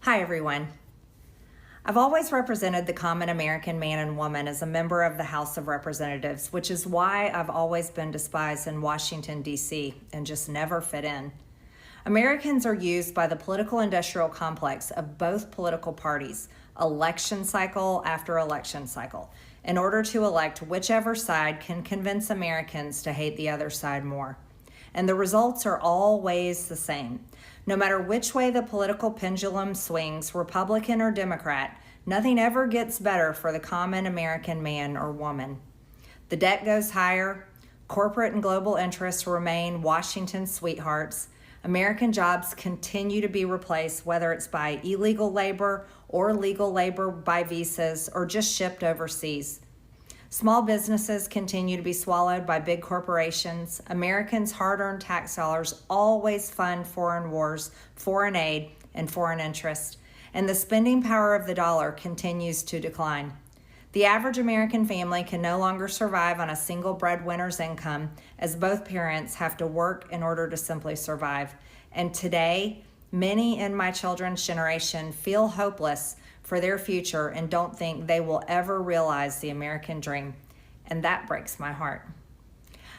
Hi everyone. I've always represented the common American man and woman as a member of the House of Representatives, which is why I've always been despised in Washington, D.C. and just never fit in. Americans are used by the political industrial complex of both political parties, election cycle after election cycle, in order to elect whichever side can convince Americans to hate the other side more. And the results are always the same. No matter which way the political pendulum swings, Republican or Democrat, nothing ever gets better for the common American man or woman. The debt goes higher, corporate and global interests remain Washington's sweethearts, American jobs continue to be replaced, whether it's by illegal labor or legal labor by visas or just shipped overseas. Small businesses continue to be swallowed by big corporations. Americans' hard-earned tax dollars always fund foreign wars, foreign aid, and foreign interest, and the spending power of the dollar continues to decline. The average American family can no longer survive on a single breadwinner's income, as both parents have to work in order to simply survive. And today, many in my children's generation feel hopeless for their future and don't think they will ever realize the American dream. And that breaks my heart.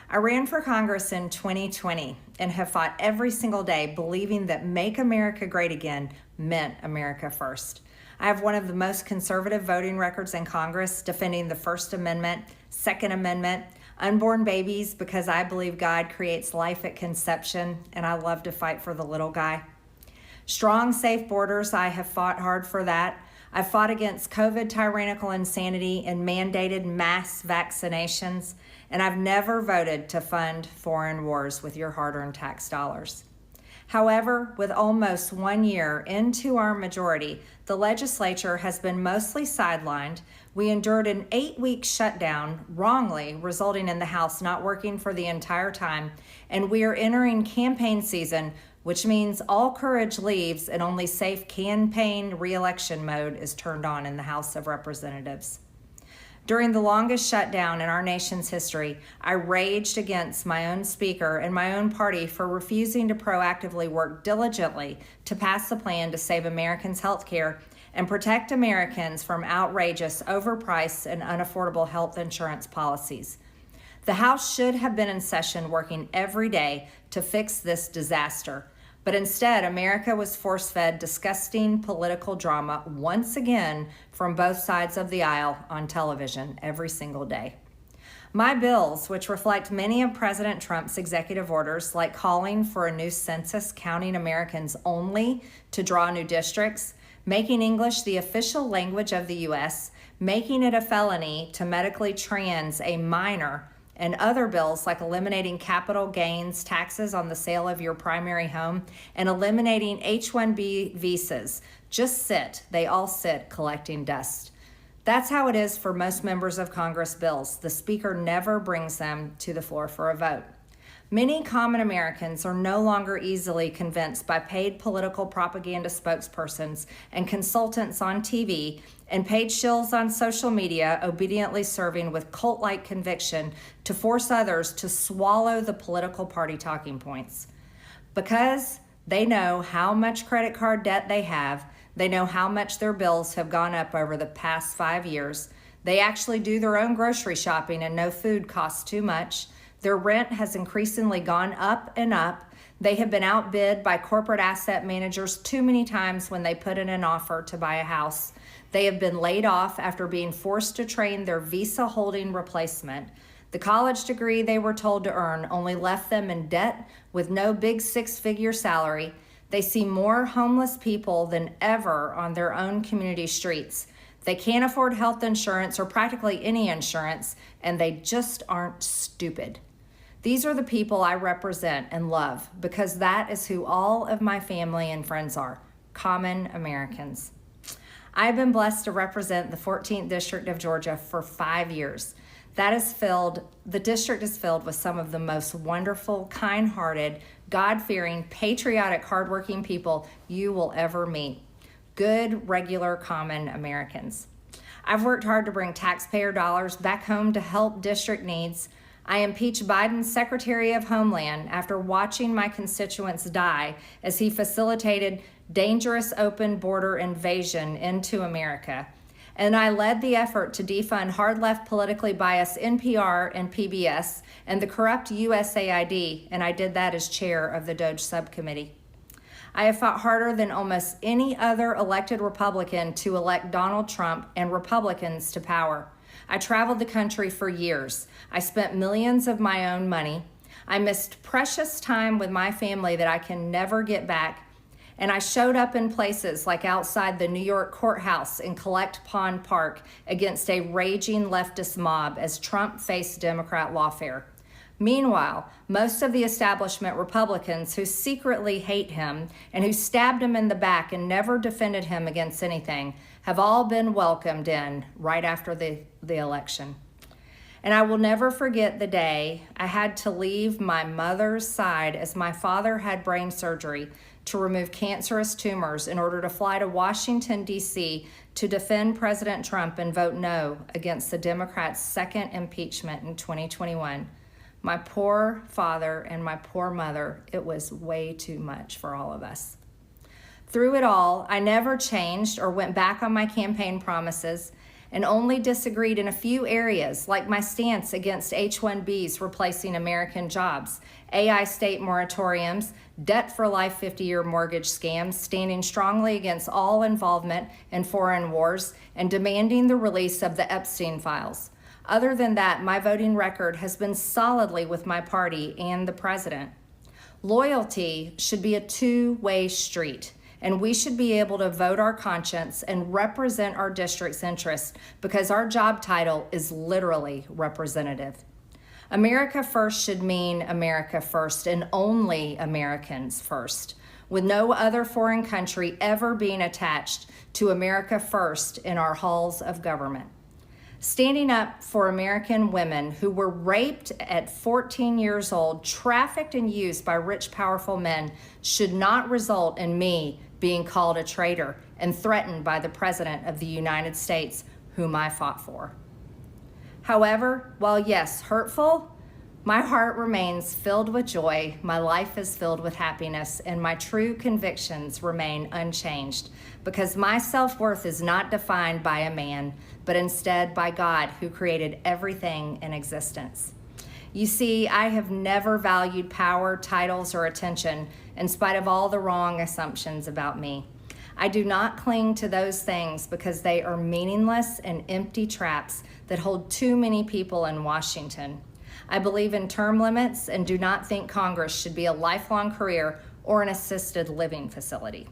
I ran for Congress in 2020 and have fought every single day believing that Make America Great Again meant America first. I have one of the most conservative voting records in Congress, defending the First Amendment, Second Amendment, unborn babies because I believe God creates life at conception and I love to fight for the little guy. Strong, safe borders, I have fought hard for that. I've fought against COVID tyrannical insanity and mandated mass vaccinations, and I've never voted to fund foreign wars with your hard-earned tax dollars. However, with almost 1 year into our majority, the legislature has been mostly sidelined. We endured an 8-week shutdown, wrongly resulting in the House not working for the entire time, and we are entering campaign season, which means all courage leaves and only safe campaign re-election mode is turned on in the House of Representatives. During the longest shutdown in our nation's history, I raged against my own speaker and my own party for refusing to proactively work diligently to pass a plan to save Americans' health care and protect Americans from outrageous, overpriced, and unaffordable health insurance policies. The House should have been in session working every day to fix this disaster. But instead, America was force-fed disgusting political drama once again from both sides of the aisle on television every single day. My bills, which reflect many of President Trump's executive orders, like calling for a new census counting Americans only to draw new districts, making English the official language of the U.S., making it a felony to medically trans a minor, and other bills like eliminating capital gains taxes on the sale of your primary home and eliminating H-1B visas they all sit collecting dust. That's how it is for most members of Congress bills. The Speaker never brings them to the floor for a vote. Many common Americans are no longer easily convinced by paid political propaganda spokespersons and consultants on TV and paid shills on social media obediently serving with cult-like conviction to force others to swallow the political party talking points. Because they know how much credit card debt they have, they know how much their bills have gone up over the past 5 years, they actually do their own grocery shopping and know food costs too much, their rent has increasingly gone up and up. They have been outbid by corporate asset managers too many times when they put in an offer to buy a house. They have been laid off after being forced to train their visa holding replacement. The college degree they were told to earn only left them in debt with no big 6-figure salary. They see more homeless people than ever on their own community streets. They can't afford health insurance or practically any insurance, and they just aren't stupid. These are the people I represent and love because that is who all of my family and friends are, common Americans. I have been blessed to represent the 14th District of Georgia for 5 years. The district is filled with some of the most wonderful, kind-hearted, God-fearing, patriotic, hardworking people you will ever meet. Good, regular, common Americans. I've worked hard to bring taxpayer dollars back home to help district needs. I impeached Biden's Secretary of Homeland after watching my constituents die as he facilitated dangerous open border invasion into America. And I led the effort to defund hard-left politically biased NPR and PBS and the corrupt USAID, and I did that as chair of the DOJ subcommittee. I have fought harder than almost any other elected Republican to elect Donald Trump and Republicans to power. I traveled the country for years. I spent millions of my own money. I missed precious time with my family that I can never get back. And I showed up in places like outside the New York courthouse in Collect Pond Park against a raging leftist mob as Trump faced Democrat lawfare. Meanwhile, most of the establishment Republicans who secretly hate him and who stabbed him in the back and never defended him against anything have all been welcomed in right after the election. And I will never forget the day I had to leave my mother's side as my father had brain surgery to remove cancerous tumors in order to fly to Washington, D.C. to defend President Trump and vote no against the Democrats' second impeachment in 2021. My poor father and my poor mother, it was way too much for all of us. Through it all, I never changed or went back on my campaign promises and only disagreed in a few areas, like my stance against H-1Bs replacing American jobs, AI state moratoriums, debt for life 50-year mortgage scams, standing strongly against all involvement in foreign wars, and demanding the release of the Epstein files. Other than that, my voting record has been solidly with my party and the president. Loyalty should be a two-way street, and we should be able to vote our conscience and represent our district's interests because our job title is literally representative. America first should mean America first and only Americans first, with no other foreign country ever being attached to America first in our halls of government. Standing up for American women who were raped at 14 years old, trafficked and used by rich, powerful men should not result in me being called a traitor and threatened by the President of the United States, whom I fought for. However, while yes, hurtful, my heart remains filled with joy, my life is filled with happiness, and my true convictions remain unchanged because my self-worth is not defined by a man, but instead by God who created everything in existence. You see, I have never valued power, titles, or attention in spite of all the wrong assumptions about me. I do not cling to those things because they are meaningless and empty traps that hold too many people in Washington. I believe in term limits and do not think Congress should be a lifelong career or an assisted living facility.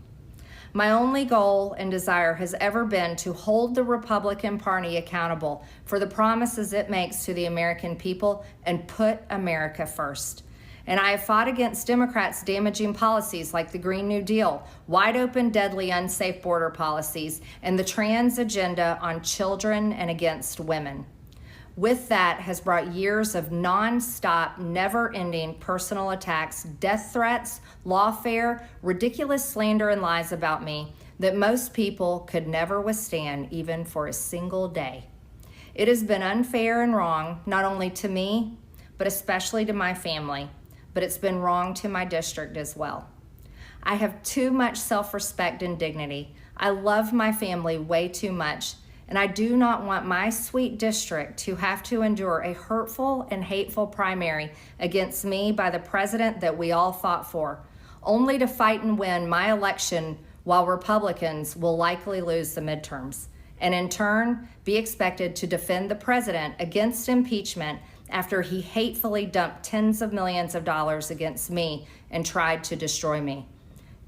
My only goal and desire has ever been to hold the Republican Party accountable for the promises it makes to the American people and put America first. And I have fought against Democrats' damaging policies like the Green New Deal, wide open, deadly, unsafe border policies, and the trans agenda on children and against women. With that has brought years of non-stop, never-ending personal attacks, death threats, lawfare, ridiculous slander and lies about me that most people could never withstand even for a single day. It has been unfair and wrong, not only to me, but especially to my family, but it's been wrong to my district as well. I have too much self-respect and dignity. I love my family way too much, and I do not want my sweet district to have to endure a hurtful and hateful primary against me by the president that we all fought for, only to fight and win my election while Republicans will likely lose the midterms, and in turn be expected to defend the president against impeachment after he hatefully dumped tens of millions of dollars against me and tried to destroy me.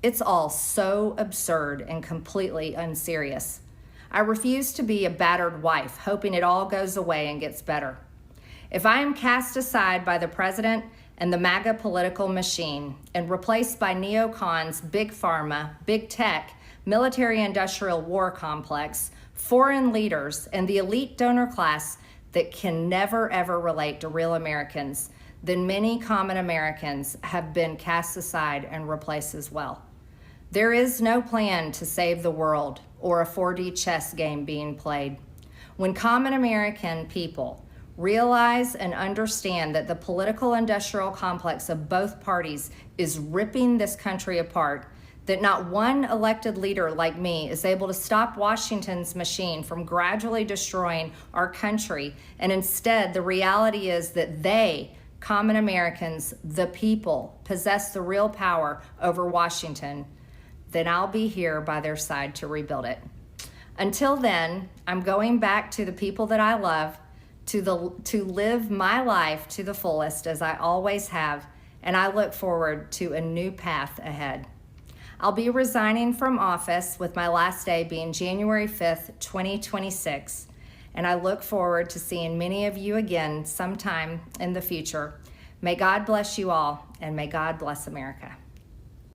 It's all so absurd and completely unserious. I refuse to be a battered wife, hoping it all goes away and gets better. If I am cast aside by the president and the MAGA political machine and replaced by neocons, big pharma, big tech, military-industrial war complex, foreign leaders, and the elite donor class that can never ever relate to real Americans, then many common Americans have been cast aside and replaced as well. There is no plan to save the world or a 4D chess game being played. When common American people realize and understand that the political industrial complex of both parties is ripping this country apart, that not one elected leader like me is able to stop Washington's machine from gradually destroying our country. And instead, the reality is that they, common Americans, the people, possess the real power over Washington, then I'll be here by their side to rebuild it. Until then, I'm going back to the people that I love, to live my life to the fullest as I always have, and I look forward to a new path ahead. I'll be resigning from office with my last day being January 5th, 2026, and I look forward to seeing many of you again sometime in the future. May God bless you all, and may God bless America.